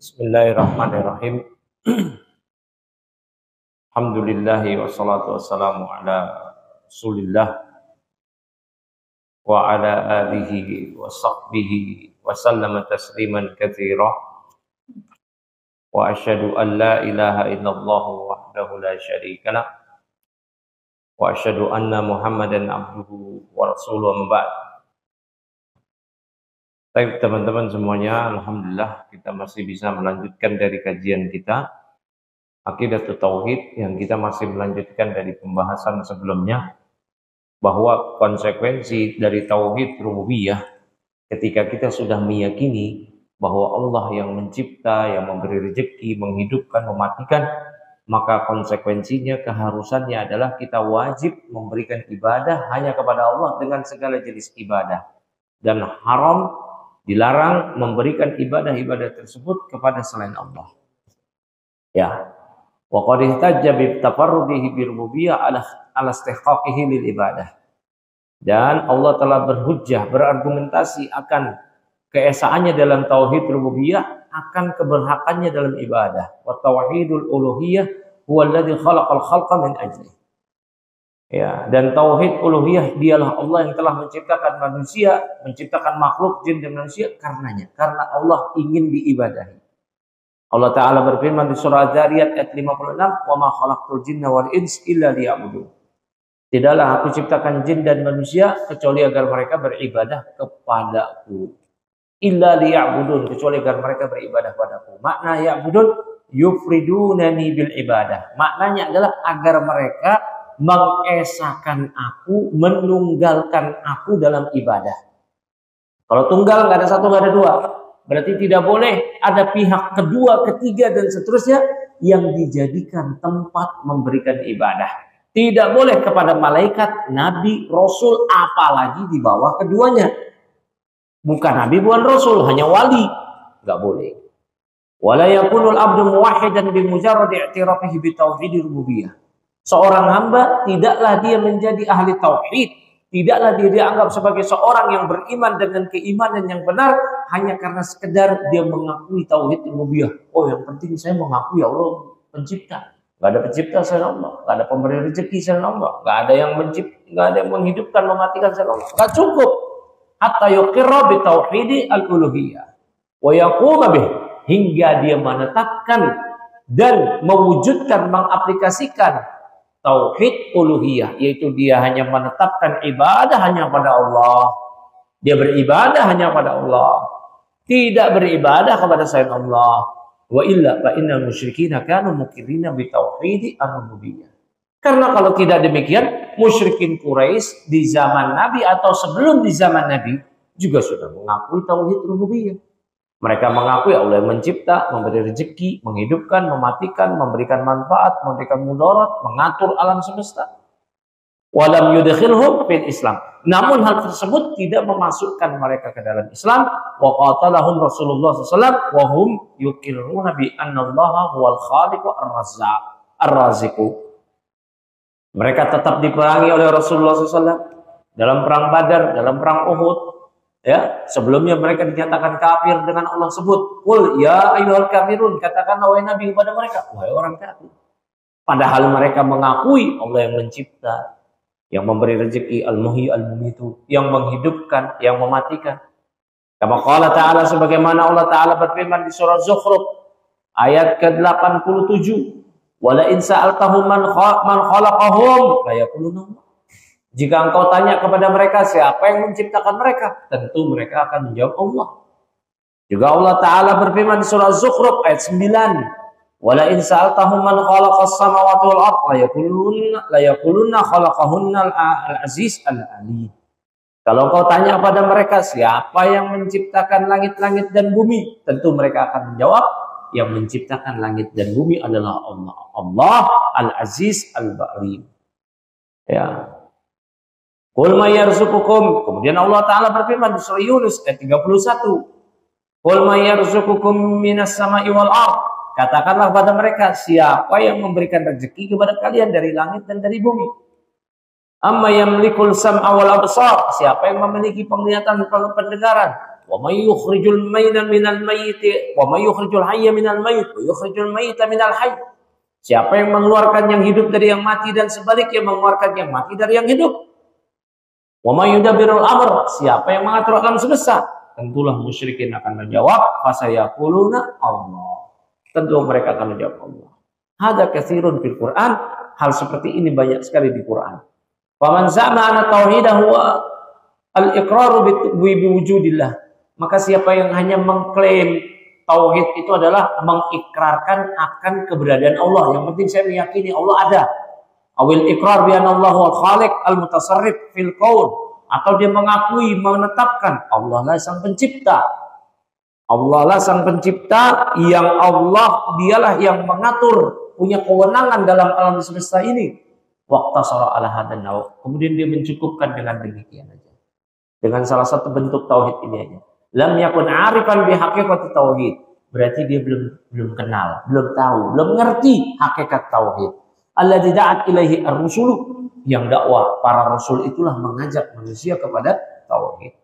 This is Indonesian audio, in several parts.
Bismillahirrahmanirrahim. Alhamdulillahi wassalatu wassalamu ala Rasulillah wa ala alihi wa sahbihi wa sallama tasliman katsira. Wa asyhadu an la ilaha illallah wahdahu la syarika lah. Wa asyhadu anna Muhammadan abduhu wa rasuluhu ba'd. Baik teman-teman semuanya, alhamdulillah kita masih bisa melanjutkan dari kajian kita Aqidatul Tauhid yang kita masih melanjutkan dari pembahasan sebelumnya, bahwa konsekuensi dari tauhid rububiyah ketika kita sudah meyakini bahwa Allah yang mencipta, yang memberi rezeki, menghidupkan, mematikan, maka konsekuensinya, keharusannya adalah kita wajib memberikan ibadah hanya kepada Allah dengan segala jenis ibadah, dan haram, dilarang memberikan ibadah-ibadah tersebut kepada selain Allah. Ya. Wa qad ihtajja bi tafarrudihi bi rububiyyah ala istihqaqihi lil ibadah. Dan Allah telah berhujjah, berargumentasi akan keesaannya dalam tauhid rububiyah, akan keberhakannya dalam ibadah. Wa tauhidul uluhiyah huwa alladhi khalaqal khalqa min ajli. Ya, dan tauhid uluhiyah dialah Allah yang telah menciptakan manusia, menciptakan makhluk jin dan manusia karenanya, karena Allah ingin diibadahi. Allah Ta'ala berfirman di surah Dzariyat ayat 56, "Wa ma khalaqtul jinna wal ins illa liya'budun." Tidaklah aku ciptakan jin dan manusia kecuali agar mereka beribadah kepadaku. Illa liya'budun, kecuali agar mereka beribadah padaku. Makna ya'budun yufridunani bil ibadah. Maknanya adalah agar mereka mengesahkan aku, menunggalkan aku dalam ibadah. Kalau tunggal nggak ada satu, nggak ada dua, berarti tidak boleh ada pihak kedua, ketiga dan seterusnya yang dijadikan tempat memberikan ibadah. Tidak boleh kepada malaikat, nabi, rasul, apalagi di bawah keduanya. Bukan nabi, bukan rasul, hanya wali, nggak boleh. Wala yakunul abdu muwahhidan bi mujarrad i'tirafihi bi tauhidir rububiyah. Seorang hamba tidaklah dia menjadi ahli tauhid, tidaklah dia dianggap sebagai seorang yang beriman dengan keimanan yang benar hanya karena sekedar dia mengakui tauhid rububiyah. Oh, yang penting saya mengakui Allah pencipta. Gak ada pencipta selain Allah, gak ada pemberi rezeki selain Allah, gak ada yang mencipta, gak ada yang menghidupkan, mematikan selain Allah. Gak cukup. Hatta yuqirra bi tauhidi al-uluhiyah wa yaquma bih, hingga dia menetapkan dan mewujudkan, mengaplikasikan tauhid uluhiyah, yaitu dia hanya menetapkan ibadah hanya pada Allah. Dia beribadah hanya pada Allah, tidak beribadah kepada selain Allah. Wa illa fa innal musyrikina kanu muqirrina bi tauhidi ar-rububiyyah. Karena kalau tidak demikian, musyrikin Quraisy di zaman Nabi atau sebelum di zaman Nabi juga sudah mengakui tauhid rububiyah. Mereka mengakui Allah yang mencipta, memberi rezeki, menghidupkan, mematikan, memberikan manfaat, memberikan mudarat, mengatur alam semesta. Walam yudkhilhum fil Islam. Namun hal tersebut tidak memasukkan mereka ke dalam Islam. Wa qatalahum Rasulullah SAW wa hum yuqirruna bi anna Allah huwal khaliqu ar-razzaq ar-raziqu. Mereka tetap diperangi oleh Rasulullah SAW dalam perang Badar, dalam perang Uhud. Ya, sebelumnya mereka dinyatakan kafir dengan Allah sebut, "Qul ya ayyuhal kafirun," katakanlah wahai Nabi kepada mereka, wahai orang kafir. Padahal mereka mengakui Allah yang mencipta, yang memberi rezeki, al-muhyi al-mumitu, yang menghidupkan, yang mematikan. Kama qala ta'ala, sebagaimana Allah Ta'ala berfirman di surah Zukhruf ayat ke-87, "Wala in sa'altahum man khalaqahum la yaquluna." Jika engkau tanya kepada mereka siapa yang menciptakan mereka, tentu mereka akan menjawab Allah. Juga Allah Ta'ala berfirman di surah Zukhruf ayat 9, "Wala in sa'altahum man khalaqas samawati wal ardh la yaquluna khalaqahunna al-aziz al-alim." Kalau engkau tanya kepada mereka siapa yang menciptakan langit-langit dan bumi, tentu mereka akan menjawab yang menciptakan langit dan bumi adalah Allah. Allah al-aziz al-alim. Ya. Qul may yarzuqukum, kemudian Allah Ta'ala berfirman di surah Yunus ayat 31, "Qul may yarzuqukum minas sama'i wal ardh." Katakanlah kepada mereka siapa yang memberikan rezeki kepada kalian dari langit dan dari bumi. "Amma yamlikul sam'a wal absar," siapa yang memiliki penglihatan dan pendengaran. Wa may yukhrijul mayta minal mayyit wa may yukhrijul hayya minal mayyit wa yukhrijul mayyita minal hayy. Siapa yang mengeluarkan yang hidup dari yang mati dan sebaliknya mengeluarkan yang mati dari yang hidup. Wa may yudabbirul amr, siapa yang mengatur alam semesta? Tentulah musyrikin akan menjawab, fasayaquluna Allah. Tentu mereka akan menjawab Allah. Hada katsirun fil Quran, hal seperti ini banyak sekali di Quran. Faman za'ama anna tauhidahu al-iqraru bi wujudillah. Maka siapa yang hanya mengklaim tauhid itu adalah mengikrarkan akan keberadaan Allah. Yang penting saya meyakini Allah ada. Awil ikrar bi anna Allah wal khaliq al-mutasarrif fil qaul, atau dia mengakui, menetapkan Allah lah sang pencipta. Allah lah sang pencipta, yang Allah dialah yang mengatur, punya kewenangan dalam alam semesta ini. Waqtasara ala hadan naw. Kemudian dia mencukupkan dengan demikian aja. Dengan salah satu bentuk tauhid ini aja. Lam yakun arifan bi haqiqati tauhid. Berarti dia belum kenal, belum tahu, belum ngerti hakikat tauhid. Alladzi da'at ilaihi ar-rusulu, yang dakwah para rasul itulah mengajak manusia kepada tauhid.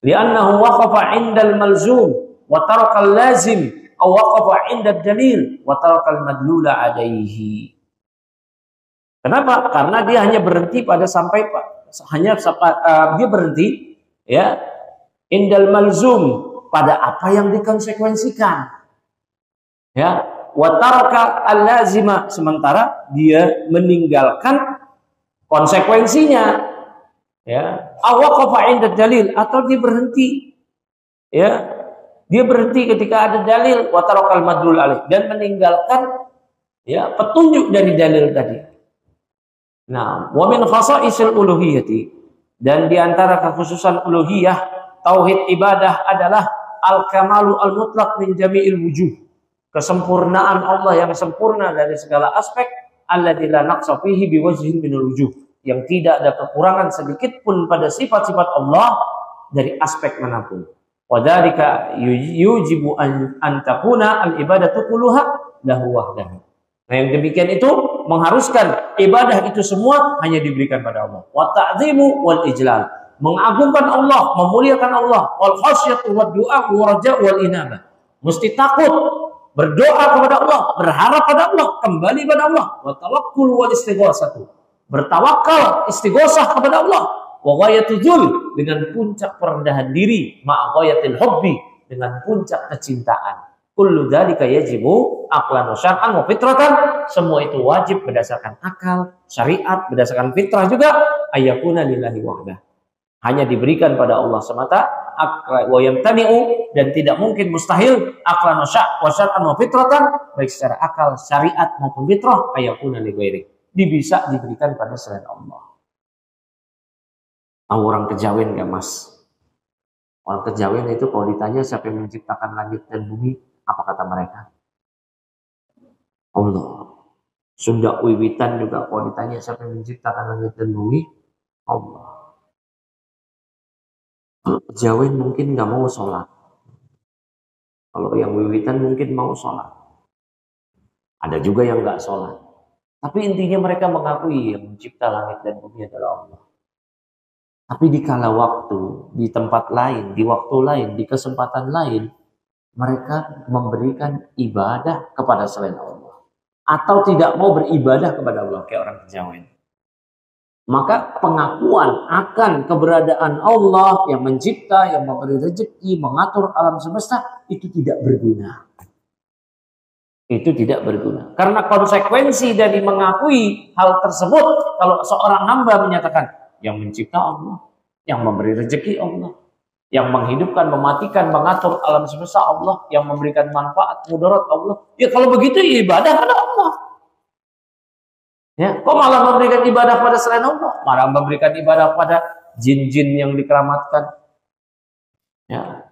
Li'annahu waqafa 'indal malzum wa taraka al-lazim aw waqafa 'inda ad-dalil wa taraka al-madlula 'alaihi. Kenapa? Karena dia hanya berhenti pada dia berhenti ya indal malzum, pada apa yang dikonsekuensikan. Ya, wa taraka al-lazima, sementara dia meninggalkan konsekuensinya. Ya, awaqafa 'inda dalil, atau dia berhenti ya, dia berhenti ketika ada dalil, wa tarakal madlul alaih, dan meninggalkan ya petunjuk dari dalil tadi. Nah, wa min khasaisil uluhiyyati, dan di antara kekhususan uluhiyah tauhid ibadah adalah al-kamalu al-mutlaq min jami'il wujuh, kesempurnaan Allah yang sempurna dari segala aspek, alladzi la naqsa fihi biwajhin minal wujuh, yang tidak ada kekurangan sedikit pun pada sifat-sifat Allah dari aspek manapun. Wa dzalika yujibu an takuna al-ibadatu kulluha lahu wahdahu. Nah, yang demikian itu mengharuskan ibadah itu semua hanya diberikan pada Allah. Wa ta'zimu wal ijlal, mengagungkan Allah, memuliakan Allah, wal khasyatu wad du'a wa raja' wal inabah. Mesti takut, berdoa kepada Allah, berharap pada Allah, kembali pada Allah. Wa tawakkul wal istighosatu, bertawakal, istighosah kepada Allah. Wa ghayatul dzul, dengan puncak perendahan diri, ma ghayatil hubbi, dengan puncak kecintaan. Kullu dzalika yajibu aqlan wa syar'an wa fitratan, semua itu wajib berdasarkan akal, syariat, berdasarkan fitrah juga, ayyakuna lillahi wahdah, hanya diberikan pada Allah semata. Wa yamtani'u, dan tidak mungkin, mustahil, aqlan wa syar'an wa fitratan, baik secara akal, syariat maupun fitrah, ayyakuna li ghairi, bisa diberikan pada selain Allah. Orang kejawen gak mas? Orang kejawen itu kalau ditanya siapa yang menciptakan langit dan bumi, apa kata mereka? Allah. Sunda Wiwitan juga kalau ditanya siapa yang menciptakan langit dan bumi, Allah. Kalau kejawen mungkin gak mau sholat. Kalau yang Wiwitan mungkin mau sholat. Ada juga yang gak sholat. Tapi intinya mereka mengakui yang mencipta langit dan bumi adalah Allah. Tapi di kala waktu, di tempat lain, di waktu lain, di kesempatan lain, mereka memberikan ibadah kepada selain Allah, atau tidak mau beribadah kepada Allah kayak orang kejawen. Maka pengakuan akan keberadaan Allah yang mencipta, yang memberi rezeki, mengatur alam semesta, itu tidak berguna. Itu tidak berguna. Karena konsekuensi dari mengakui hal tersebut, kalau seorang hamba menyatakan, yang mencipta Allah, yang memberi rezeki Allah, yang menghidupkan, mematikan, mengatur alam semesta Allah, yang memberikan manfaat, mudarat Allah. Ya kalau begitu ibadah pada Allah. Ya, kok malah memberikan ibadah pada selain Allah? Malah memberikan ibadah pada jin-jin yang dikeramatkan. Ya.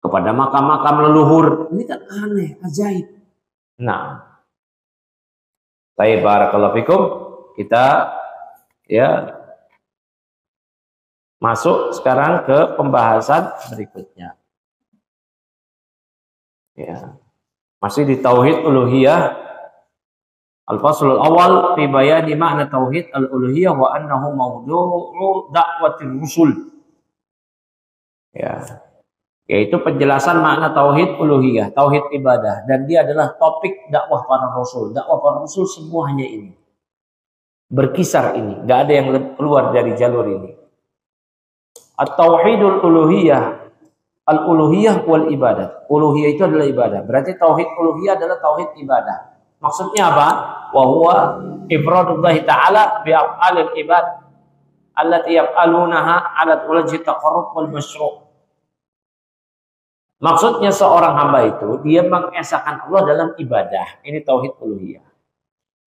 Kepada makam-makam leluhur. Ini kan aneh, ajaib. Nah, saya barakallahu fikum, kita ya masuk sekarang ke pembahasan berikutnya. Ya. Masih di tauhid uluhiyah. Al-faslul awal fi bayani makna tauhid al-uluhiyah wa annahu mawdu'u da'watir rusul. Ya. yaitu penjelasan makna tauhid uluhiyah, tauhid ibadah, dan dia adalah topik dakwah para rasul. Dakwah para rasul semua hanya ini. Berkisar ini, nggak ada yang keluar dari jalur ini. At-tauhidul uluhiyah, al-uluhiyah wal ibadah. Uluhiyah itu adalah ibadah. Berarti tauhid uluhiyah adalah tauhid ibadah. Maksudnya apa? Wa huwa ifradullah ta'ala bi af'alil ibad allati yaf'alunaha 'ala wajhi taqarrub wal masyru'. Maksudnya seorang hamba itu dia mengesahkan Allah dalam ibadah. Ini tauhid uluhiyah.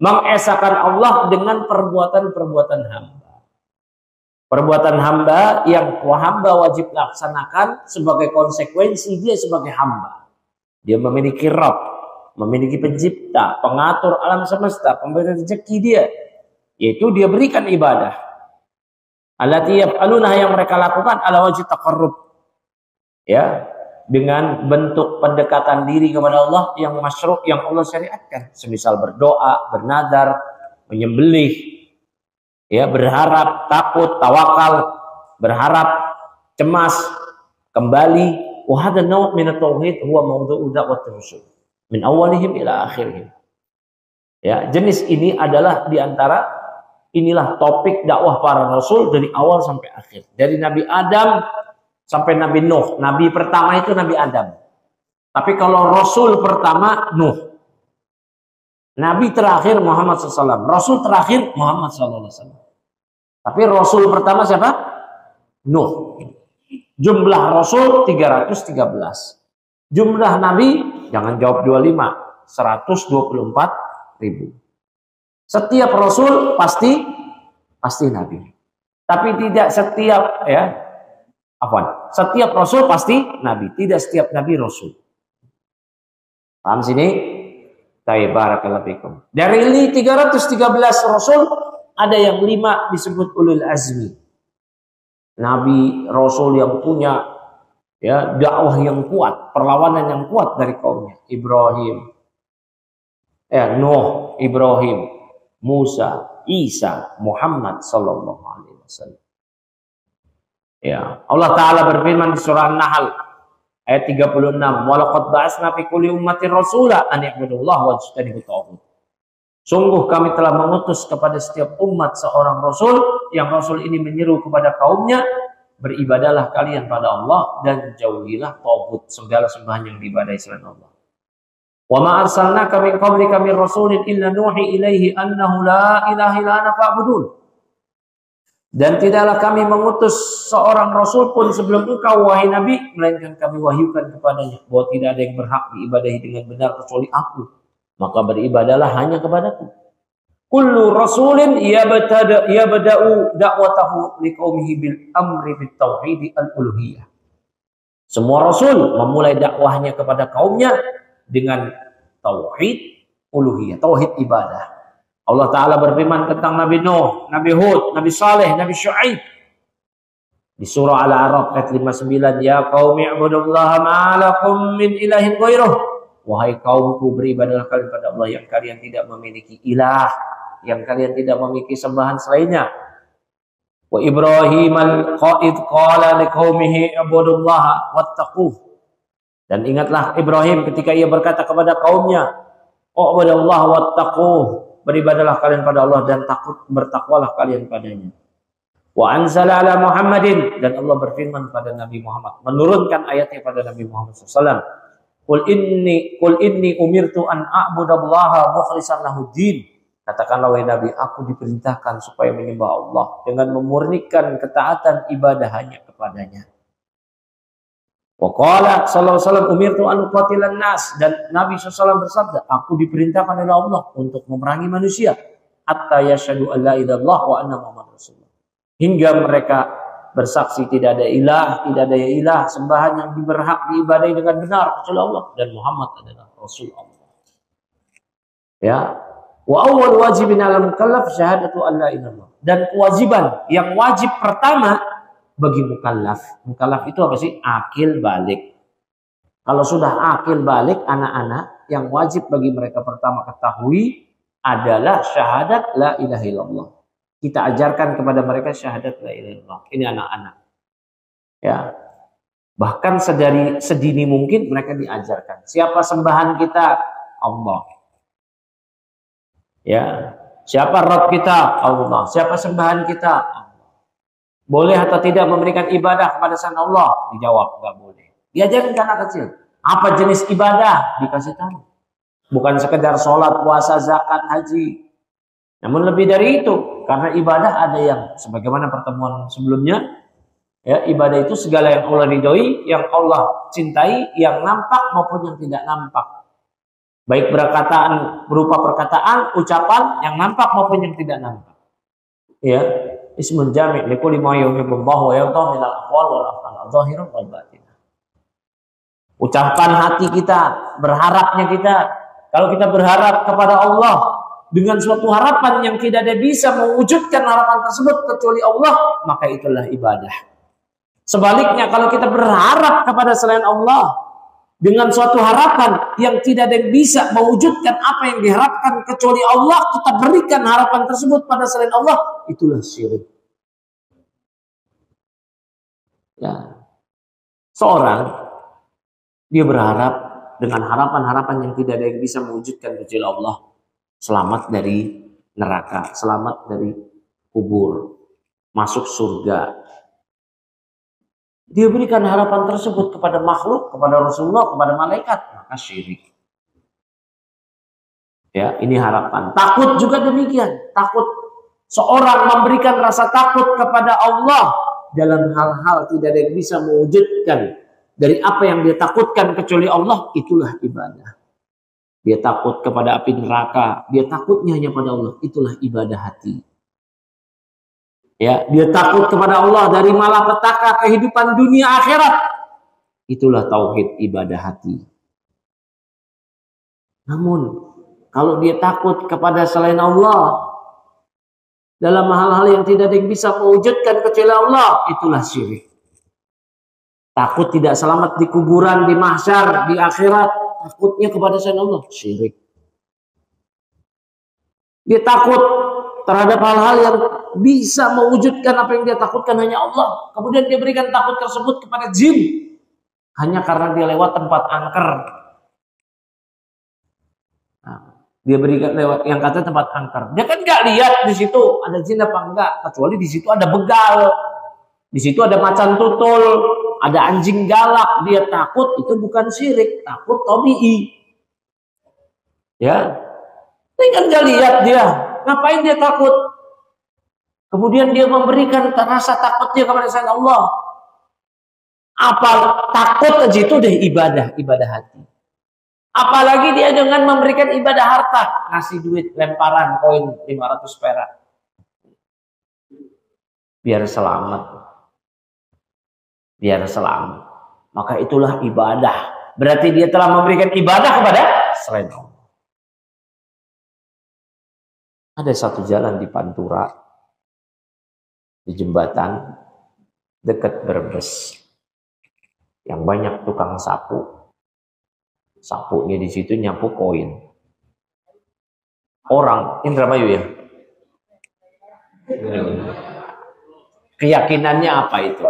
Mengesahkan Allah dengan perbuatan-perbuatan hamba. Perbuatan hamba yang hamba wajib laksanakan sebagai konsekuensi dia sebagai hamba. Dia memiliki Rabb, memiliki pencipta, pengatur alam semesta, pemberi rezeki dia. Yaitu dia berikan ibadah. Allati yaf'aluna yang mereka lakukan ala wajhi taqarrub. Ya, dengan bentuk pendekatan diri kepada Allah yang masyru' yang Allah syariatkan, semisal berdoa, bernadar, menyembelih, ya, berharap, takut, tawakal, berharap, cemas, kembali. Wa hadha naw' min at-tauhid huwa mawdu'u da'wat ar-rusul min awalihim ila akhirihim. Ya, jenis ini adalah diantara inilah topik dakwah para rasul dari awal sampai akhir, dari Nabi Adam sampai Nabi Nuh. Nabi pertama itu Nabi Adam. Tapi kalau Rasul pertama Nuh. Nabi terakhir Muhammad SAW. Rasul terakhir Muhammad SAW. Tapi Rasul pertama siapa? Nuh. Jumlah Rasul 313. Jumlah Nabi, jangan jawab 25. 124.000. Setiap Rasul pasti Nabi. Tapi tidak setiap, ya, setiap Rasul pasti Nabi, tidak setiap Nabi Rasul. Paham sini? Baik, barakallahu fikum. Dari ini 313 Rasul, ada yang 5 disebut ulul azmi. Nabi Rasul yang punya, ya, dakwah yang kuat, perlawanan yang kuat dari kaumnya. Ibrahim, Nuh, Ibrahim, Musa, Isa, Muhammad sallallahu alaihi wasallam. Ya, Allah Ta'ala berfirman di surah An-Nahl ayat 36, "Walaqad ba'atsna fi kulli ummatin rasula an i'budullaha wajtanibut taghut." Sungguh kami telah mengutus kepada setiap umat seorang rasul, yang rasul ini menyeru kepada kaumnya, beribadahlah kalian pada Allah dan jauhilah taghut, segala sembahan yang diibadahi selain Allah. "Wa ma arsalnaka min qablika min rasulin illa nuhi ilaihi annahu la ilaha illa ana fa'budun." Dan tidaklah kami mengutus seorang rasul pun sebelum engkau, wahai Nabi, melainkan kami wahyukan kepadanya bahwa tidak ada yang berhak diibadahi dengan benar kecuali aku. Maka beribadahlah hanya kepadaku. Kullu rasulin yabda'u da'watahu liqaumihi bil amri bit tauhid al-uluhiyah. Semua rasul memulai dakwahnya kepada kaumnya dengan tauhid uluhiyah, tauhid ibadah. Allah Ta'ala berfirman tentang Nabi Nuh, Nabi Hud, Nabi Saleh, Nabi Syuaib. Di surah Al-A'raf ayat 59, "Ya qaumi ibudullaha ma lakum min ilahin ghairuh." Wahai kaumku, beribadahlah kalian pada Allah yang kalian tidak memiliki ilah, yang kalian tidak memiliki sembahan selainnya. Wa Ibrahim al-qa'id qala liqaumihi ibudullaha wattaquh. Dan ingatlah Ibrahim ketika ia berkata kepada kaumnya, "Ubudullaha wattaquh." Beribadahlah kalian pada Allah dan bertakwalah kalian padanya. Wa anzala ala Muhammadin, dan Allah berfirman pada Nabi Muhammad, menurunkan ayatnya pada Nabi Muhammad SAW. Qul inni umirtu an a'budallaha mukhlishan lahuddin. Katakanlah wahai Nabi, aku diperintahkan supaya menyembah Allah dengan memurnikan ketaatan ibadah hanya kepadanya. Wa qala sallallahu alaihi wasallam umirtu an uqatilan nas, dan Nabi SAW bersabda, aku diperintahkan oleh Allah untuk memerangi manusia hatta yashhadu an la ilaha illallah wa anna muhammadar rasulullah, hingga mereka bersaksi tidak ada ilah sembahan yang berhak diibadahi dengan benar kecuali Allah, dan Muhammad adalah rasul Allah. Ya, wa awwal wajibin 'alal mukallaf syahadatu an la ilaha illallah, dan kewajiban yang wajib pertama bagi mukallaf. Mukallaf itu apa sih? Akil balik. Kalau sudah akil balik anak-anak, yang wajib bagi mereka pertama ketahui adalah syahadat la ilaha illallah. Kita ajarkan kepada mereka syahadat la ilaha illallah. Ini anak-anak. Ya. Bahkan sedini mungkin mereka diajarkan. Siapa sembahan kita? Allah. Ya. Siapa Rabb kita? Allah. Siapa sembahan kita? Allah. Boleh atau tidak memberikan ibadah kepada selain Allah? Dijawab, enggak boleh. Diajarkan anak kecil. Apa jenis ibadah? Dikasih tahu. Bukan sekedar sholat, puasa, zakat, haji. Namun lebih dari itu. Karena ibadah ada yang, sebagaimana pertemuan sebelumnya, ya, ibadah itu segala yang Allah ridhoi, yang Allah cintai, yang nampak maupun yang tidak nampak. Baik berupa perkataan, ucapan yang nampak maupun yang tidak nampak. Ya, ismun jami' likulli ma yuhibbullahu wa yarda minal aqwal wal af'al adh-dhahirah wal batinah. Ucapan hati kita, berharapnya kita, kalau kita berharap kepada Allah dengan suatu harapan yang tidak ada bisa mewujudkan harapan tersebut kecuali Allah, maka itulah ibadah. Sebaliknya kalau kita berharap kepada selain Allah dengan suatu harapan yang tidak ada yang bisa mewujudkan apa yang diharapkan kecuali Allah, kita berikan harapan tersebut pada selain Allah, itulah syirik. Ya. Seorang dia berharap dengan harapan-harapan yang tidak ada yang bisa mewujudkan kecuali Allah, selamat dari neraka, selamat dari kubur, masuk surga. Dia berikan harapan tersebut kepada makhluk, kepada Rasulullah, kepada malaikat, maka syirik. Ya, ini harapan. Takut juga demikian. Takut, seorang memberikan rasa takut kepada Allah dalam hal-hal tidak ada yang bisa mewujudkan dari apa yang dia takutkan kecuali Allah, itulah ibadah. Dia takut kepada api neraka, dia takutnya hanya pada Allah, itulah ibadah hati. Ya, dia takut kepada Allah dari malapetaka kehidupan dunia akhirat. Itulah tauhid ibadah hati. Namun, kalau dia takut kepada selain Allah dalam hal-hal yang tidak ada yang bisa mewujudkan kecuali Allah, itulah syirik. Takut tidak selamat di kuburan, di mahsyar, di akhirat, takutnya kepada selain Allah, syirik. Dia takut terhadap hal-hal yang bisa mewujudkan apa yang dia takutkan hanya Allah. Kemudian dia berikan takut tersebut kepada jin hanya karena dia lewat tempat angker. Nah, dia berikan lewat yang kata tempat angker. Dia kan nggak lihat di situ ada jin apa enggak, kecuali di situ ada begal, di situ ada macan tutul, ada anjing galak. Dia takut, itu bukan syirik, takut tabii. Ya, ini kan nggak lihat dia. Ngapain dia takut? Kemudian dia memberikan rasa takutnya kepada selain Allah. Apa takut aja itu udah ibadah hati. Apalagi dia dengan memberikan ibadah harta, ngasih duit lemparan koin 500 perak. Biar selamat. Biar selamat. Maka itulah ibadah. Berarti dia telah memberikan ibadah kepada selain Allah. Ada satu jalan di Pantura, di jembatan dekat Brebes, yang banyak tukang sapu. Sapunya di situ nyapu koin. Orang Indramayu ya. Keyakinannya apa itu?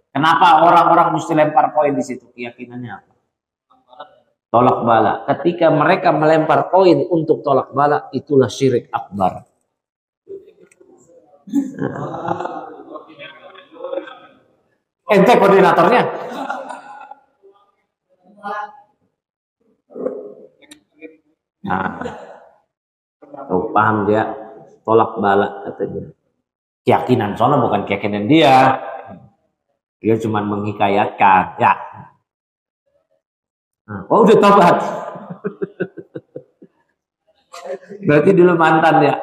Kenapa orang-orang mesti lempar koin di situ? Keyakinannya apa? Tolak bala. Ketika mereka melempar koin untuk tolak bala, itulah syirik akbar. Ente koordinatornya? Nah, tuh paham dia, tolak bala katanya. Keyakinan soalnya bukan keyakinan dia. Dia cuma menghikayatkan, ya. Oh udah tobat. Berarti dulu mantan ya.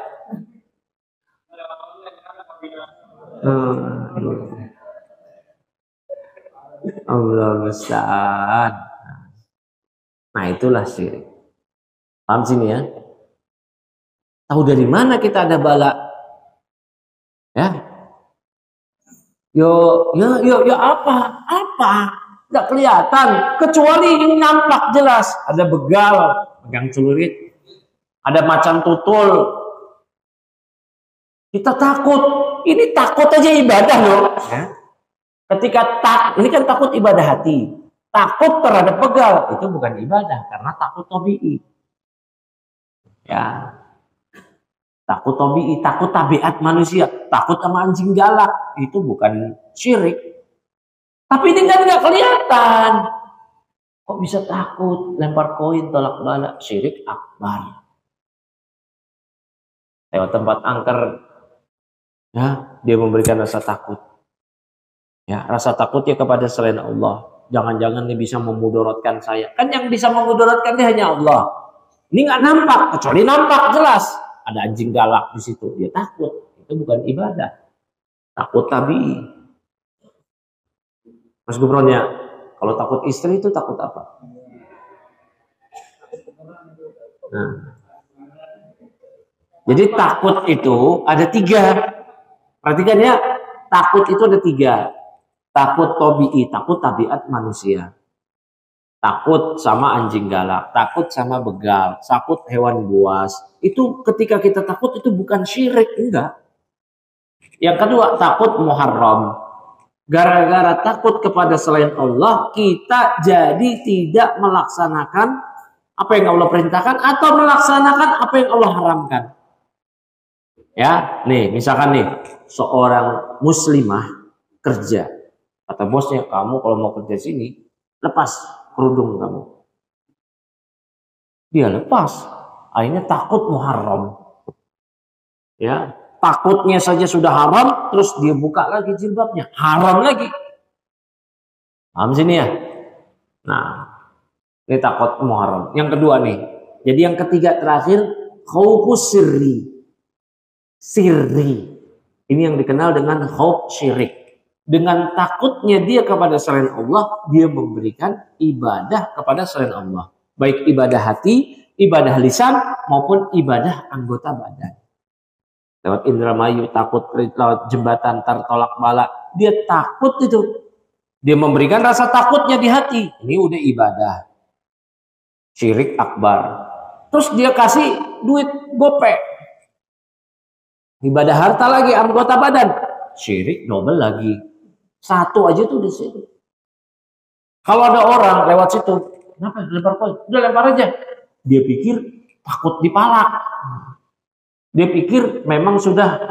Allah musta'an. Nah itulah syirik. Paham sini ya? Tahu dari mana kita ada bala? Ya. Yo apa? Nggak kelihatan, kecuali ini nampak jelas. Ada begal, pegang celurit, ada macan tutul. Kita takut, ini takut aja ibadah loh. Ya. Ini kan takut ibadah hati. Takut terhadap begal itu bukan ibadah karena takut tabi'i. Ya. Takut tabi'i, takut tabiat manusia, takut sama anjing galak itu bukan syirik. Tapi ini kan nggak kelihatan. Kok bisa takut lempar koin tolak bala? Syirik akbar. Lewat tempat angker, ya, dia memberikan rasa takut. Ya, rasa takutnya kepada selain Allah. Jangan-jangan dia bisa memudaratkan saya. Kan yang bisa memudaratkan dia hanya Allah. Ini nggak nampak, kecuali nampak jelas. Ada anjing galak di situ, dia takut. Itu bukan ibadah. Takut tabi'i. Mas Gubron ya, kalau takut istri itu takut apa? Nah. Jadi takut itu ada 3. Perhatikan ya, takut itu ada 3. Takut tabi'i, takut tabiat manusia. Takut sama anjing galak, takut sama begal, takut hewan buas. Itu ketika kita takut itu bukan syirik, enggak. Yang kedua, takut muharram. Gara-gara takut kepada selain Allah, kita jadi tidak melaksanakan apa yang Allah perintahkan atau melaksanakan apa yang Allah haramkan. Ya, nih misalkan nih seorang muslimah kerja. Kata bosnya, kamu kalau mau kerja sini, lepas kerudung kamu. Dia lepas. Akhirnya takut muharram. Ya, takutnya saja sudah haram, terus dia buka lagi jilbabnya. Haram lagi. Paham sini ya? Nah, ini takut muharram. Yang kedua nih. Jadi yang ketiga terakhir, khaufus sirri. Sirri. Ini yang dikenal dengan khauf syirik. Dengan takutnya dia kepada selain Allah, dia memberikan ibadah kepada selain Allah. Baik ibadah hati, ibadah lisan, maupun ibadah anggota badan. Lewat Indramayu, takut lewat jembatan, tertolak bala. Dia takut itu. Dia memberikan rasa takutnya di hati. Ini udah ibadah. Syirik akbar. Terus dia kasih duit gopek. Ibadah harta lagi, anggota badan. Syirik double lagi. Satu aja tuh di sini. Kalau ada orang lewat situ, kenapa lempar koin? Udah lempar aja. Dia pikir takut dipalak. Dia pikir memang sudah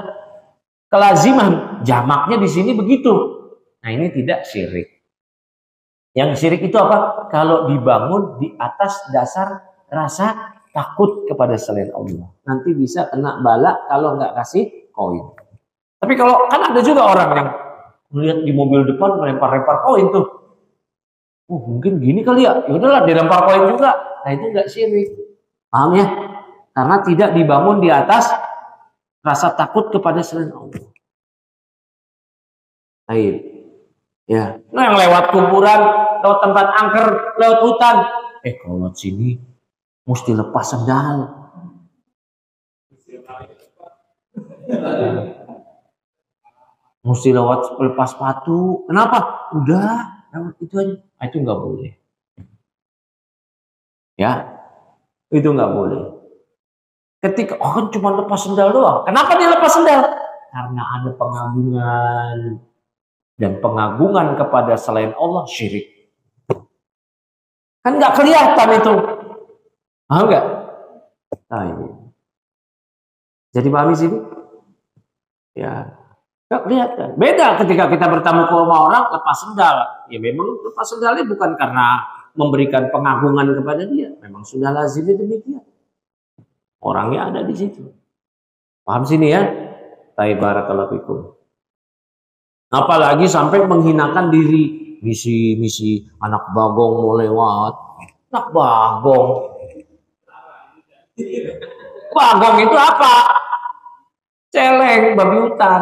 kelaziman, jamaknya di sini begitu. Nah, ini tidak syirik. Yang syirik itu apa? Kalau dibangun di atas dasar rasa takut kepada selain Allah. Nanti bisa kena bala kalau nggak kasih koin. Tapi kalau kan ada juga orang yang melihat di mobil depan melempar-lempar koin tuh. Mungkin gini kali ya. Ya udahlah dilempar koin juga. Nah, itu enggak syirik. Paham ya? Karena tidak dibangun di atas rasa takut kepada selain Allah. Baik. Ya. Nah, yang lewat kuburan, lewat tempat angker, lewat hutan. Kalau lewat sini mesti lepas sandal. Mesti lepas sepatu. Kenapa? Udah, lewat itu aja. Nah, itu nggak boleh. Ya, itu nggak boleh. Ketika kan cuma lepas sendal doang. Kenapa dia lepas sendal? Karena ada pengagungan dan pengagungan kepada selain Allah syirik. Kan nggak kelihatan itu. Paham nggak? Nah, ini. Jadi pahami sini? Ya. Gak kelihatan. Beda ketika kita bertamu ke rumah orang lepas sendal. Ya memang lepas sendalnya bukan karena memberikan pengagungan kepada dia. Memang sudah lazimnya demikian. Orangnya ada di situ. Paham sini ya? Barakallahu fikum. Apalagi sampai menghinakan diri. Misi anak bagong mau lewat. Anak bagong. Bagong itu apa? Celeng, babi hutan.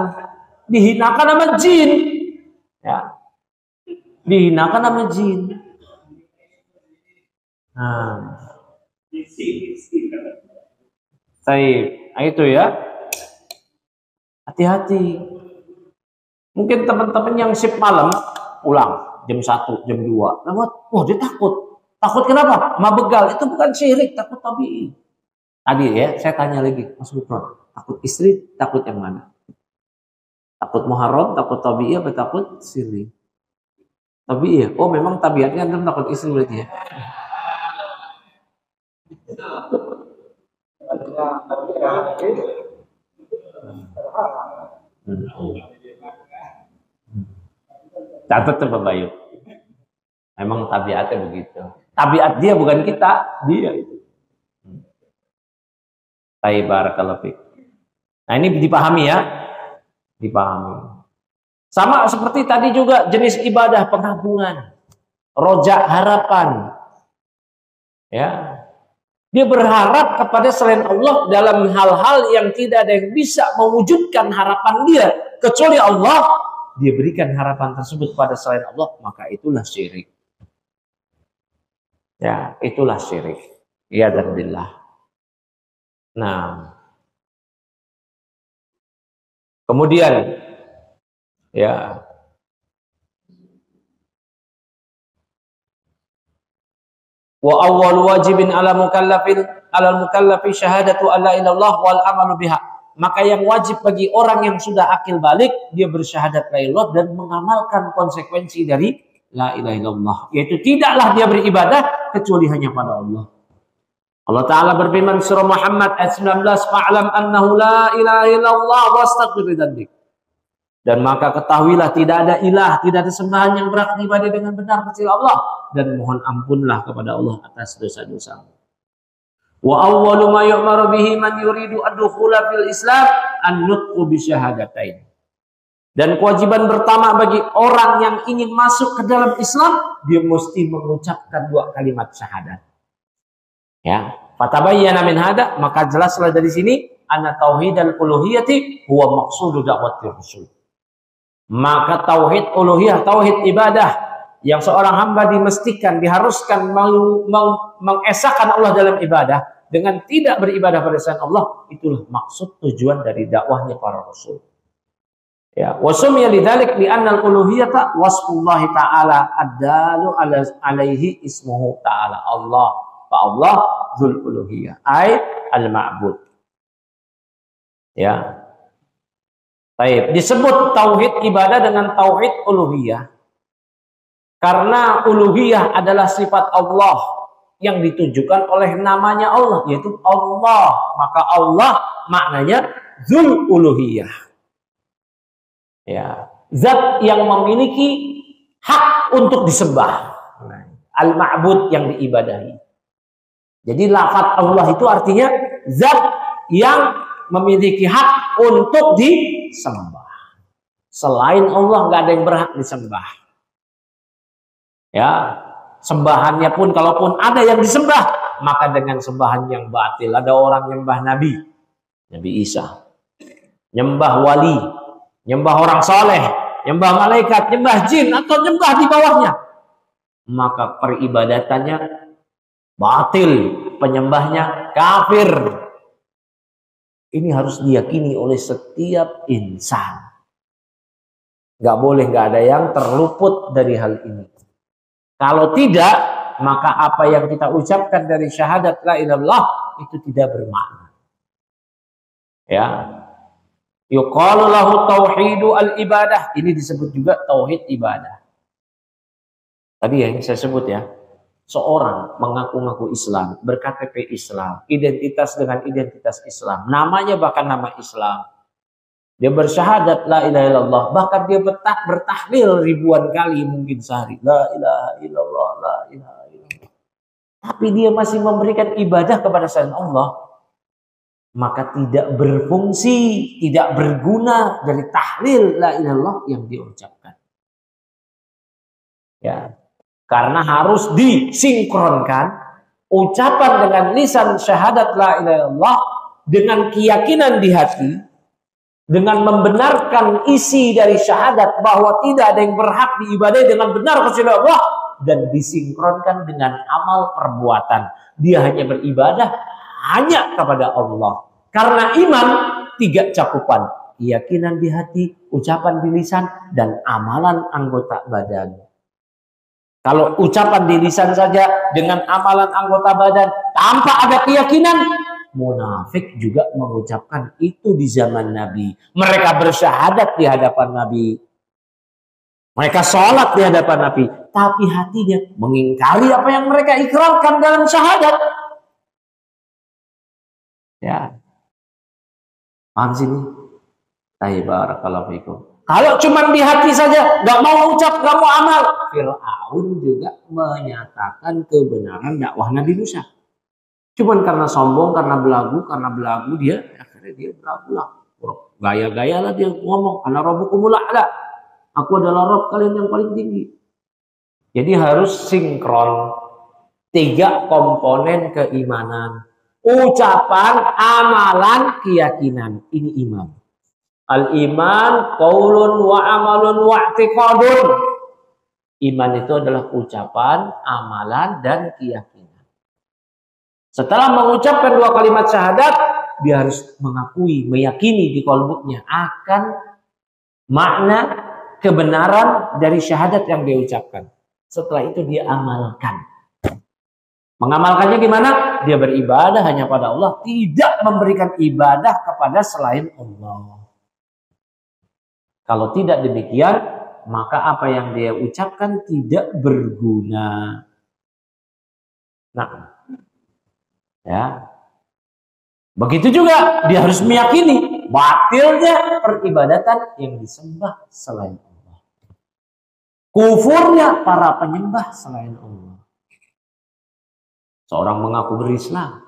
Dihinakan sama jin. Ya. Dihinakan sama jin. Nah. Itu ya. Hati-hati. Mungkin teman-teman yang shift malam pulang jam 1, jam 2. Lewat, dia takut. Takut kenapa? Sama begal. Itu bukan syirik, takut tabi'i. Tadi ya, saya tanya lagi, Mas Gufron, takut istri, takut yang mana? Takut muharram, takut tabi'i, apa takut syirik? Tapi iya, oh memang tabiatnya antum takut istri berarti ya. Catat tuh Pak Bayu. Emang tabiatnya begitu. Tabiat dia bukan kita, dia itu. Barakallahu fiik. Nah ini dipahami ya, dipahami. Sama seperti tadi juga jenis ibadah pengagungan, rojak harapan. Ya, dia berharap kepada selain Allah dalam hal-hal yang tidak ada yang bisa mewujudkan harapan dia kecuali Allah. Dia berikan harapan tersebut pada selain Allah, maka itulah syirik. Ya, itulah syirik. Ya dan billah. Nah, kemudian ya wa awwal wajibin ala mukallafi syahadatu alla ilallah wal amalu biha. Maka yang wajib bagi orang yang sudah akil balik, dia bersyahadat la ilallah dan mengamalkan konsekuensi dari la ilaha illallah, yaitu tidaklah dia beribadah kecuali hanya pada Allah. Allah Ta'ala berfirman surah Muhammad ayat 19, fa'lam annahu la ilaha illallah wastaghfir lidzambik. Dan maka ketahuilah tidak ada ilah, tidak ada sembahan yang berhak diibadai dengan benar kecuali Allah, dan mohon ampunlah kepada Allah atas dosa-dosa. Wa awwalu ma yu'maru bihi man yuridu ad-dukhula fil Islam an-nutqu bi syahadatain. Dan kewajiban pertama bagi orang yang ingin masuk ke dalam Islam, dia mesti mengucapkan 2 kalimat syahadat. Ya, fatabayyana min hada, maka jelaslah dari sini anna tauhidal uluhiyati huwa maqsudu da'watir rasul. Maka tauhid uluhiyah, tauhid ibadah yang seorang hamba dimestikan, diharuskan mengesahkan Allah dalam ibadah dengan tidak beribadah pada selain Allah, itulah maksud tujuan dari dakwahnya para rasul. Ya, wasumya lidzalik li anna al-uluhiyata wasfullahi ta'ala ad-dalu alaihi ismuhu ta'ala. Allah dzul uluhiyah ay al-ma'bud. Ya. Baik, disebut tauhid ibadah dengan tauhid uluhiyah karena uluhiyah adalah sifat Allah yang ditujukan oleh namanya Allah, yaitu Allah. Maka Allah maknanya dzul uluhiyah. Ya, zat yang memiliki hak untuk disembah. Al-ma'bud yang diibadahi. Jadi lafaz Allah itu artinya zat yang memiliki hak untuk disembah. Selain Allah nggak ada yang berhak disembah. Ya, sembahannya pun kalaupun ada yang disembah, maka dengan sembahan yang batil. Ada orang nyembah Nabi Isa, nyembah wali, nyembah orang soleh, nyembah malaikat, nyembah jin, atau nyembah di bawahnya, maka peribadatannya batil, penyembahnya kafir. Ini harus diyakini oleh setiap insan. Gak boleh, gak ada yang terluput dari hal ini. Kalau tidak, maka apa yang kita ucapkan dari syahadat la ilaha illallah itu tidak bermakna. Ya. Yuqalu lahu tauhidu al-ibadah. Ini disebut juga tauhid ibadah. Tadi yang saya sebut ya. Seorang mengaku-ngaku Islam, ber-KTP Islam, identitas dengan identitas Islam, namanya bahkan nama Islam. Dia bersyahadat la ilaha illallah, bahkan dia bertahlil ribuan kali mungkin sehari. La ilaha illallah, la ilaha illallah. Tapi dia masih memberikan ibadah kepada selain Allah, maka tidak berfungsi, tidak berguna dari tahlil la ilaha illallah yang diucapkan. Ya. Karena harus disinkronkan ucapan dengan lisan syahadat la ilaha illallah dengan keyakinan di hati, dengan membenarkan isi dari syahadat bahwa tidak ada yang berhak diibadai dengan benar kecuali Allah, dan disinkronkan dengan amal perbuatan. Dia hanya beribadah hanya kepada Allah. Karena iman 3 cakupan, keyakinan di hati, ucapan di lisan, dan amalan anggota badan. Kalau ucapan di lisan saja dengan amalan anggota badan tanpa ada keyakinan, munafik juga mengucapkan itu di zaman Nabi. Mereka bersyahadat di hadapan Nabi. Mereka sholat di hadapan Nabi. tapi hatinya mengingkari apa yang mereka ikrarkan dalam syahadat. Ya, paham sini? Barakallahu fikum. Kalau cuma di hati saja, nggak mau ucap, nggak mau amal, Fir'aun juga menyatakan kebenaran dakwah Nabi Musa. Cuman karena sombong, karena belagu dia, akhirnya dia belagu lah. Gaya-gaya lah dia ngomong, ana rabbukumul a'la. Aku adalah Rabb kalian yang paling tinggi. Jadi harus sinkron. 3 komponen keimanan. Ucapan, amalan, keyakinan. Ini iman. Al-iman qaulun wa amalun wa i'tiqadun. Iman itu adalah ucapan, amalan, dan keyakinan. Setelah mengucapkan 2 kalimat syahadat, dia harus mengakui, meyakini di qalbunya akan makna kebenaran dari syahadat yang dia ucapkan. Setelah itu dia amalkan. Mengamalkannya gimana? Dia beribadah hanya pada Allah, tidak memberikan ibadah kepada selain Allah. Kalau tidak demikian, maka apa yang dia ucapkan tidak berguna. Nah, ya. Begitu juga dia harus meyakini batilnya peribadatan yang disembah selain Allah. Kufurnya para penyembah selain Allah. Seorang mengaku berislam,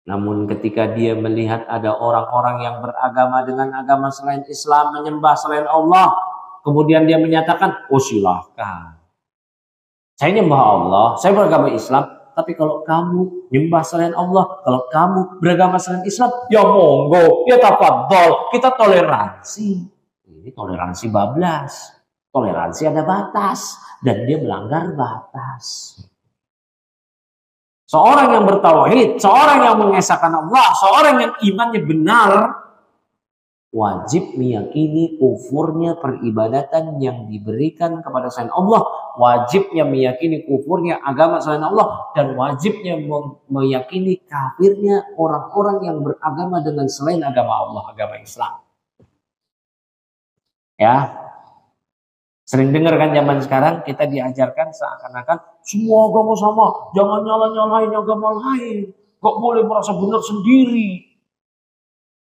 namun ketika dia melihat ada orang-orang yang beragama dengan agama selain Islam, menyembah selain Allah, kemudian dia menyatakan, oh silahkan, saya nyembah Allah, saya beragama Islam, tapi kalau kamu nyembah selain Allah, kalau kamu beragama selain Islam, ya monggo, ya tafadhol, kita toleransi. Ini toleransi bablas, toleransi ada batas, dan dia melanggar batas. Seorang yang bertauhid, seorang yang mengesahkan Allah, seorang yang imannya benar, wajib meyakini kufurnya peribadatan yang diberikan kepada selain Allah, wajibnya meyakini kufurnya agama selain Allah, dan wajibnya meyakini kafirnya orang-orang yang beragama dengan selain agama Allah, agama Islam. Ya. Sering dengar kan zaman sekarang kita diajarkan seakan-akan semua agama sama, jangan nyala-nyalain agama lain, gak boleh merasa benar sendiri.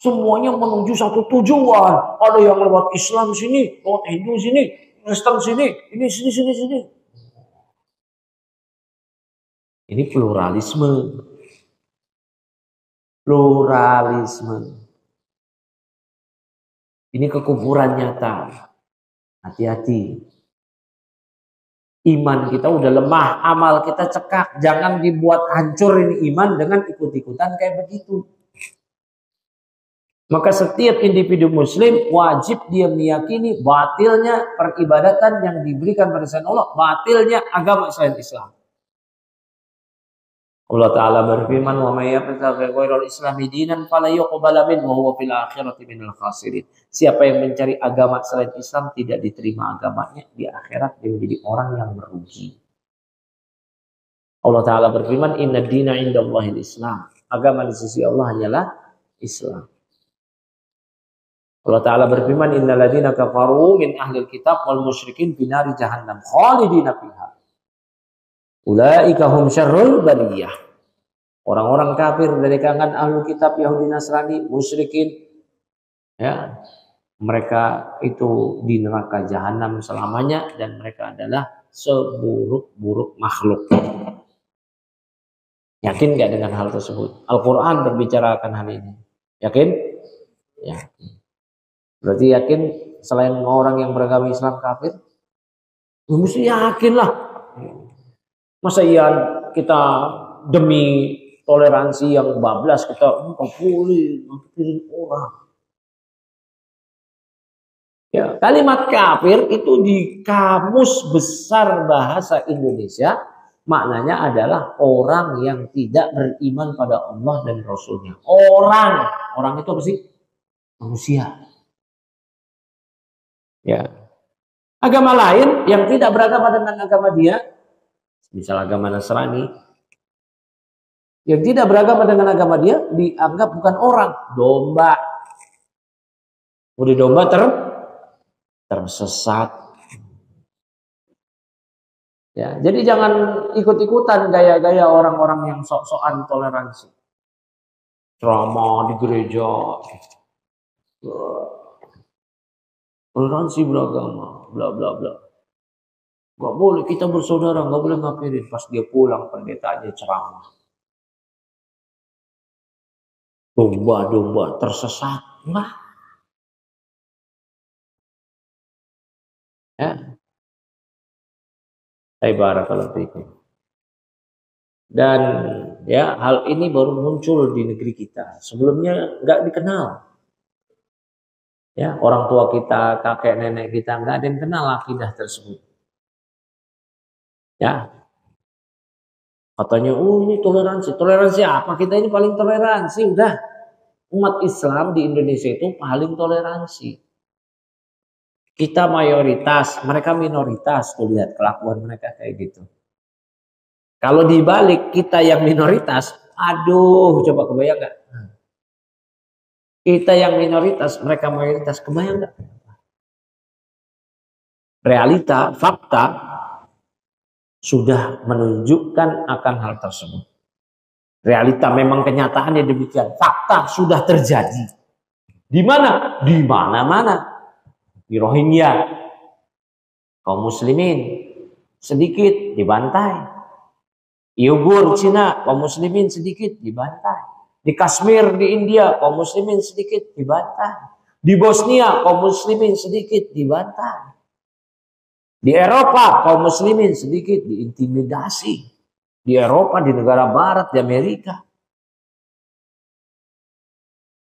Semuanya menuju satu tujuan. Ada yang lewat Islam sini, lewat Hindu sini, Kristen sini, ini sini. Ini pluralisme. Ini kekufuran nyata. Hati-hati. Iman kita udah lemah, amal kita cekak. Jangan dibuat hancur ini iman dengan ikut-ikutan kayak begitu. Maka setiap individu muslim wajib dia meyakini batilnya peribadatan yang diberikan pada selain Allah, batilnya agama selain Islam. Allah Ta'ala berfirman, wa may yabtaghi ghairal islami dinan fala yuqbala minhu wa huwa fil akhirati minal khasirin. Siapa yang mencari agama selain Islam tidak diterima agamanya, di akhirat dia menjadi orang yang merugi. Allah Ta'ala berfirman, inna dina indallahil Islam. Agama di sisi Allah hanyalah Islam. Allah Ta'ala berfirman, innal ladzina kafaru min ahlil kitab wal musyrikin binari jahannam khalidina fiha. Ulaika hum syarrul bariyah. Orang-orang kafir dari kalangan ahlul kitab Yahudi Nasrani, musyrikin, ya, mereka itu di neraka jahanam selamanya dan mereka adalah seburuk-buruk makhluk. Yakin gak dengan hal tersebut? Al-Quran berbicara akan hal ini. Yakin? Yakin. Berarti yakin selain orang yang beragama Islam kafir? Mesti yakin lah. Masa iya kita demi toleransi yang bablas kita nggak boleh ngakuin orang. Ya, kalimat kafir itu di kamus besar bahasa Indonesia maknanya adalah orang yang tidak beriman pada Allah dan Rasulnya. Orang itu apa sih? Manusia. Ya. Agama lain yang tidak beragama dengan agama dia, misal agama Nasrani, yang tidak beragama dengan agama dia dianggap bukan orang, domba. Udah domba tersesat. Ya, jadi jangan ikut-ikutan gaya-gaya orang-orang yang sok-sokan toleransi. Ceramah di gereja, toleransi beragama, bla bla bla. Gak boleh kita bersaudara, gak boleh ngapain. Pas dia pulang pendetanya ceramah. Domba-domba tersesat. Enggak. Ya. Barakallahu fiikum. Dan ya hal ini baru muncul di negeri kita. Sebelumnya nggak dikenal. Ya, orang tua kita, kakek nenek kita nggak ada yang kenal akidah tersebut. Ya, katanya, ini toleransi. Toleransi apa? Kita ini paling toleransi. Udah, umat Islam di Indonesia itu paling toleransi. Kita mayoritas, mereka minoritas. Tuh lihat kelakuan mereka kayak gitu. Kalau dibalik kita yang minoritas, aduh, coba kebayang nggak? Kita yang minoritas, mereka mayoritas, kebayang nggak? Realita, fakta sudah menunjukkan akan hal tersebut. Realita memang kenyataannya demikian. Fakta sudah terjadi. Di mana? Di mana-mana. Di Rohingya, kaum muslimin sedikit dibantai. Uyghur Cina, kaum muslimin sedikit dibantai. Di Kashmir di India, kaum muslimin sedikit dibantai. Di Bosnia, kaum muslimin sedikit dibantai. Di Eropa, kaum muslimin sedikit diintimidasi. Di Eropa, di negara barat, di Amerika.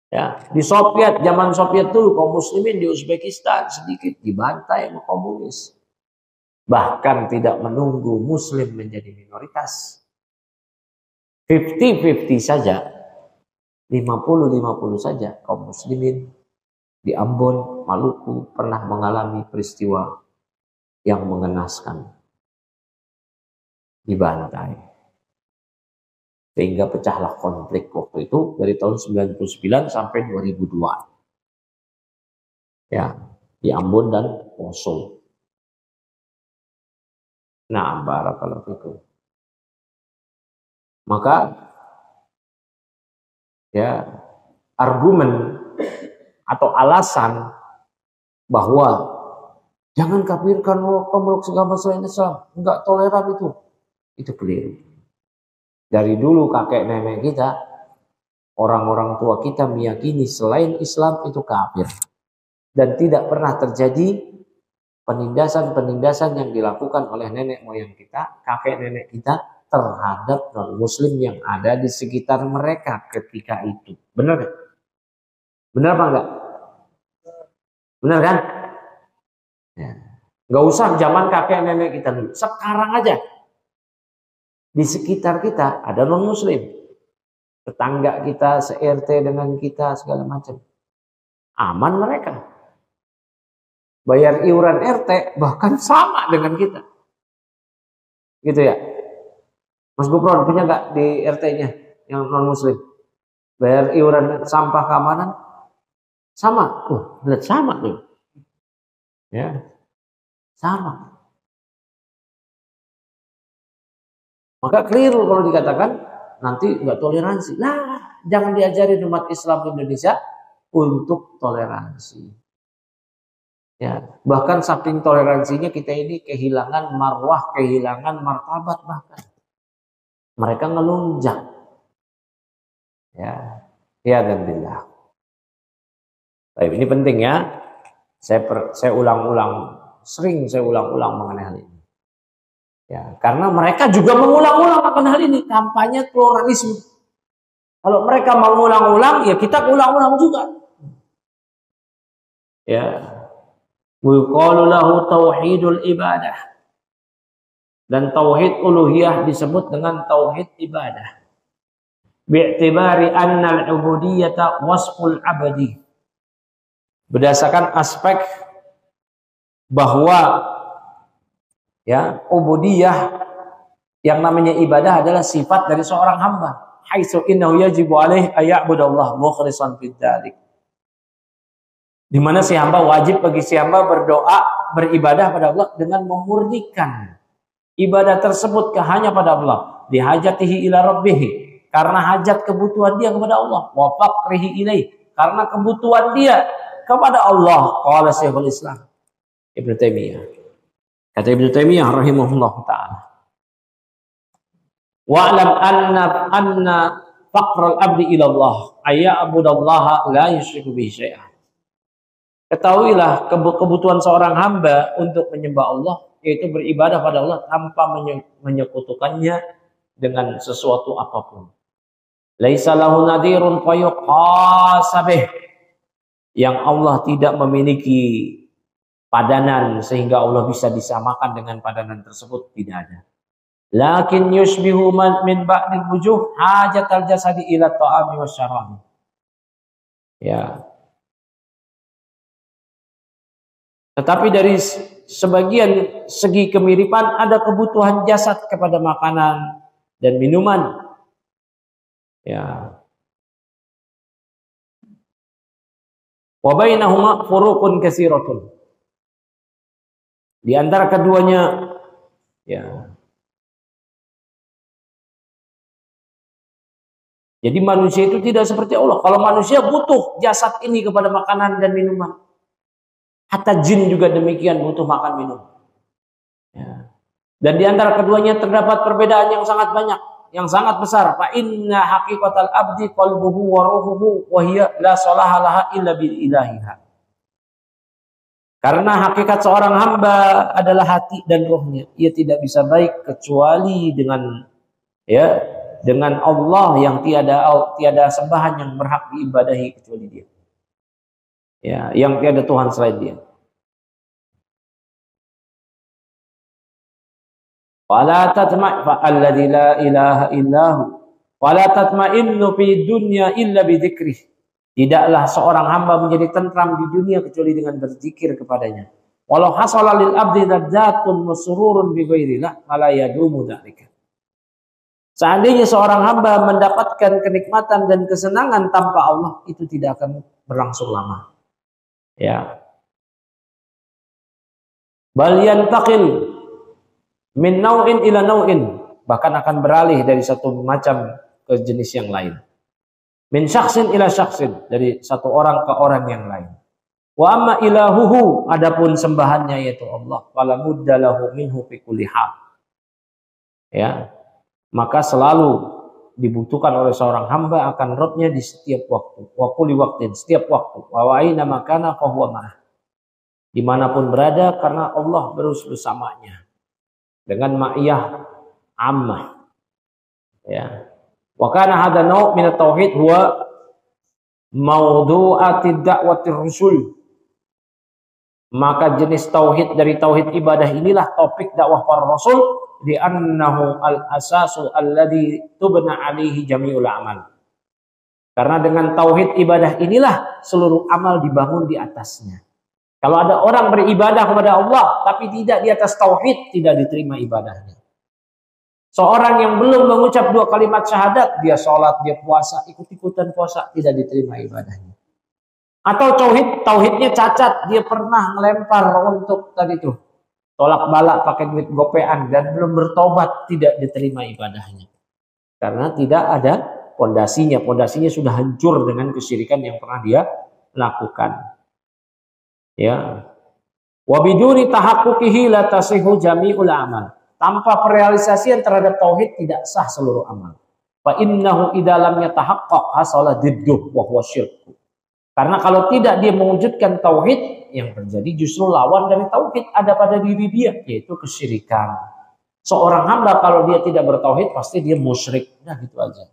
Ya, di Soviet, zaman Soviet dulu, kaum muslimin di Uzbekistan sedikit dibantai sama komunis. Bahkan tidak menunggu muslim menjadi minoritas. 50-50 saja. 50-50 saja kaum muslimin di Ambon, Maluku pernah mengalami peristiwa yang mengenaskan. Dibantai. Sehingga pecahlah konflik waktu itu dari tahun 99 sampai 2002. Ya, di Ambon dan Poso. Nah, barakallahu fikum. Maka ya argumen atau alasan bahwa jangan kafirkan pemeluk agama selain Islam, enggak toleran itu keliru. Dari dulu kakek nenek kita, orang-orang tua kita meyakini selain Islam itu kafir. Dan tidak pernah terjadi penindasan-penindasan yang dilakukan oleh nenek moyang kita, kakek nenek kita terhadap non-muslim yang ada di sekitar mereka ketika itu. Benar kan? Benar apa enggak? Benar kan? Ya. Enggak usah zaman kakek nenek kita dulu. Sekarang aja di sekitar kita ada non-muslim. Tetangga kita, se-RT dengan kita, segala macam. Aman mereka. Bayar iuran RT bahkan sama dengan kita. Gitu ya. Mas Gupron punya nggak di RT-nya yang non-muslim? Bayar iuran sampah keamanan? Sama. Lihat sama tuh. Ya. Sama. Maka keliru kalau dikatakan nanti nggak toleransi. Nah, jangan diajari umat Islam Indonesia untuk toleransi. Ya, bahkan saking toleransinya kita ini kehilangan marwah, kehilangan martabat bahkan. Mereka ngelunjak. Ya, ya dan billah. Baik, ini penting ya. Saya ulang-ulang, sering saya ulang-ulang mengenai hal ini. Ya, karena mereka juga mengulang-ulang akan hal ini, kampanye pluralisme. Kalau mereka mengulang-ulang, ya kita ulang-ulang juga. Ya. Yuqalu lahu tauhidul ibadah. Dan tauhid uluhiyah disebut dengan tauhid ibadah. Bi'tibari anna al-ubudiyyata wasful abadi. Berdasarkan aspek bahwa ya, ubudiyah yang namanya ibadah adalah sifat dari seorang hamba. Haitsu innahu yajibu alaihi ayya'budallah mukhlishan bidzalik. Di mana si hamba wajib bagi si hamba berdoa, beribadah pada Allah dengan memurnikan ibadah tersebut hanya pada Allah, lihajatihi ila rabbih, karena hajat kebutuhan dia kepada Allah, wa faqrihi ilaih, karena kebutuhan dia kepada Allah. Qala Syekhul Islam Ibnu Taimiyah. Kata Ibnu Taimiyah rahimahullah taala, wa'lam anna faqral abdi ila Allah ayya'budallaha la yusyriku bihi syai'an. Ketahuilah kebutuhan seorang hamba untuk menyembah Allah, yaitu beribadah pada Allah tanpa menyekutukannya dengan sesuatu apapun. Laisa lahu nadhirun fayuqasabih, yang Allah tidak memiliki padanan sehingga Allah bisa disamakan dengan padanan tersebut, tidak ada. Lakin yushbihu min ba'dil wujuh hajatal jasadi ila ta'ami wasyarabi. Ya. Tetapi dari sebagian segi kemiripan ada kebutuhan jasad kepada makanan dan minuman. Ya. Wa bainahuma furuqun katsiratun. Di antara keduanya, ya. Jadi manusia itu tidak seperti Allah. Kalau manusia butuh jasad ini kepada makanan dan minuman. Hatta jin juga demikian, butuh makan minum. Ya. Dan di antara keduanya terdapat perbedaan yang sangat banyak, yang sangat besar. Fa inna haqiqatal abdi qalbuhu wa ruhuhu wa hiya la salaha laha illa bil ilahiha. Karena hakikat seorang hamba adalah hati dan rohnya. Ia tidak bisa baik kecuali dengan Allah yang tiada sembahan yang berhak diibadahi kecuali Dia. Ya, yang tiada Tuhan selain Dia. Wala tatma' alladzi la ilaha illahu wala tatma'innu fi dunya illa bi dzikrih. Tidaklah seorang hamba menjadi tentram di dunia kecuali dengan berzikir kepadanya. Walau hasala lil abdi ladzatun wa sururun bi ghairillah fala yadumu dzalika. Seandainya seorang hamba mendapatkan kenikmatan dan kesenangan tanpa Allah, itu tidak akan berlangsung lama. Ya. Bal yantaqil min nau'in ila nau'in, bahkan akan beralih dari satu macam ke jenis yang lain. Min syakhsin ila syakhsin, dari satu orang ke orang yang lain. Wa amma ilahuhu, adapun sembahannya yaitu Allah, fala budda lahu minhu fi kulli hal. Ya. Maka selalu dibutuhkan oleh seorang hamba akan Rabb-nya di setiap waktu, wa kulli waqtin, setiap waktu, wa aina makana fa huwa ma'ah, dimanapun berada, karena Allah bersamanya dengan ma'iyah ammah. Ya. Wa kana hadha naw' min at-tauhid huwa mawdu'ati da'watir rusul. Maka jenis tauhid dari tauhid ibadah inilah topik dakwah para rasul, di annahu al-asasu alladhi tubna alaihi jami'ul amal. Karena dengan tauhid ibadah inilah seluruh amal dibangun di atasnya. Kalau ada orang beribadah kepada Allah tapi tidak di atas tauhid, tidak diterima ibadahnya. Seorang yang belum mengucap 2 kalimat syahadat, dia sholat, dia puasa, ikut-ikutan puasa, tidak diterima ibadahnya. Atau tauhidnya cacat, dia pernah melempar untuk tadi itu tolak balak pakai duit gopean dan belum bertobat, tidak diterima ibadahnya. Karena tidak ada pondasinya. Pondasinya sudah hancur dengan kesyirikan yang pernah dia lakukan. Ya. Wa biduni tahaqquqihi la tasihhu jami'ul amal. Tanpa perealisasian terhadap tauhid tidak sah seluruh amal. Fa innahu idza lam yatahaqqaq hasala didduh wa huwa syirk. Karena kalau tidak dia mewujudkan tauhid, yang terjadi justru lawan dari tauhid ada pada diri dia, yaitu kesyirikan. Seorang hamba kalau dia tidak bertauhid pasti dia musyrik. Nah gitu aja.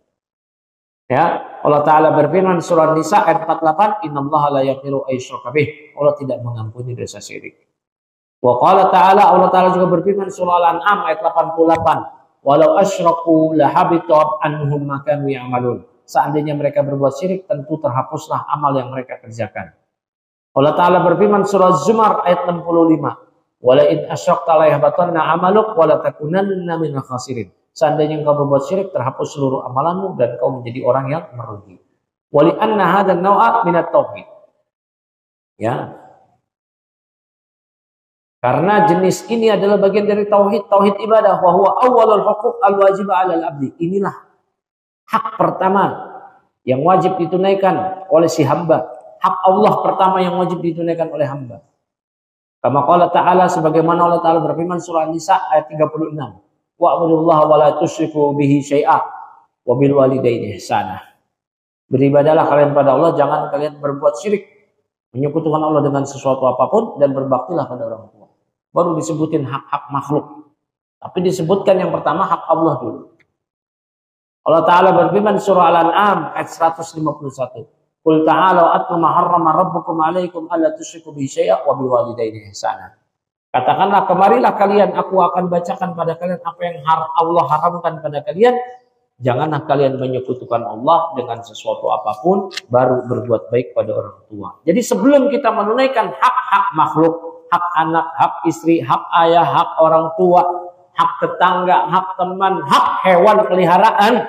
Ya, Allah Ta'ala berfirman surah Nisa ayat 48, innallaha la yaghfiru ayyushraka bih. Allah tidak mengampuni dosa syirik. Wa qala Ta'ala, Allah Ta'ala juga berfirman surah Al-An'am ayat 88, walau asyraku lahabita anhum ma kanu ya'malun. Seandainya mereka berbuat syirik, tentu terhapuslah amal yang mereka kerjakan. Allah Ta'ala berfirman surah Zumar ayat 65, wala in asyrakta la yahbatanna amaluk wala takunanna minal khasirin. Seandainya engkau berbuat syirik, terhapus seluruh amalanmu dan kau menjadi orang yang merugi. Wali anna hadzal naw'a minat tauhid. Ya. Karena jenis ini adalah bagian dari tauhid ibadah, wa huwa awwalul huquq al-wajib 'alal abdi. Inilah hak pertama yang wajib ditunaikan oleh si hamba. Hak Allah pertama yang wajib ditunaikan oleh hamba. Kama qala ta'ala, sebagaimana Allah Ta'ala berfirman surah An-Nisa ayat 36. Wa'budullaha wa la tusyriku bihi syai'a wa bil walidaini ihsana. Beribadahlah kalian pada Allah, jangan kalian berbuat syirik, menyekutukan Allah dengan sesuatu apapun, dan berbaktilah pada orang tua. Baru disebutin hak-hak makhluk. Tapi disebutkan yang pertama hak Allah dulu. Allah Ta'ala berfirman surah Al-An'am ayat 151. Qul ta'alu atlu ma harrama rabbukum 'alaikum alla tusyriku bihi syai'a wa bil walidaini ihsana. Katakanlah, kemarilah kalian, aku akan bacakan pada kalian apa yang Allah haramkan pada kalian. Janganlah kalian menyekutukan Allah dengan sesuatu apapun, baru berbuat baik pada orang tua. Jadi sebelum kita menunaikan hak-hak makhluk, hak anak, hak istri, hak ayah, hak orang tua, hak tetangga, hak teman, hak hewan peliharaan,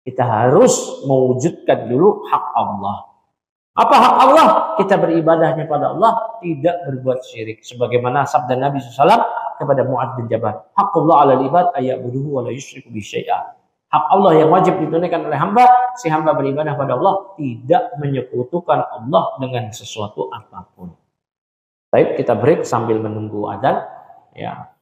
kita harus mewujudkan dulu hak Allah. Apa hak Allah? Kita beribadahnya pada Allah, tidak berbuat syirik. Sebagaimana sabda Nabi SAW kepada Mu'adz bin Jabal, Haqqullah 'alal ibad ayya'buduhu wa la yusyriku bihi syai'a. Hak Allah yang wajib ditunaikan oleh hamba, si hamba beribadah pada Allah, tidak menyekutukan Allah dengan sesuatu apapun. Baik, kita break sambil menunggu adzan. Ya.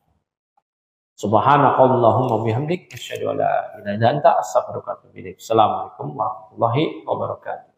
Subhanakallahumma bihamdik asyhadu an la ilaha illa anta astaghfiruka wa atubu ilaik. Assalamualaikum warahmatullahi wabarakatuh.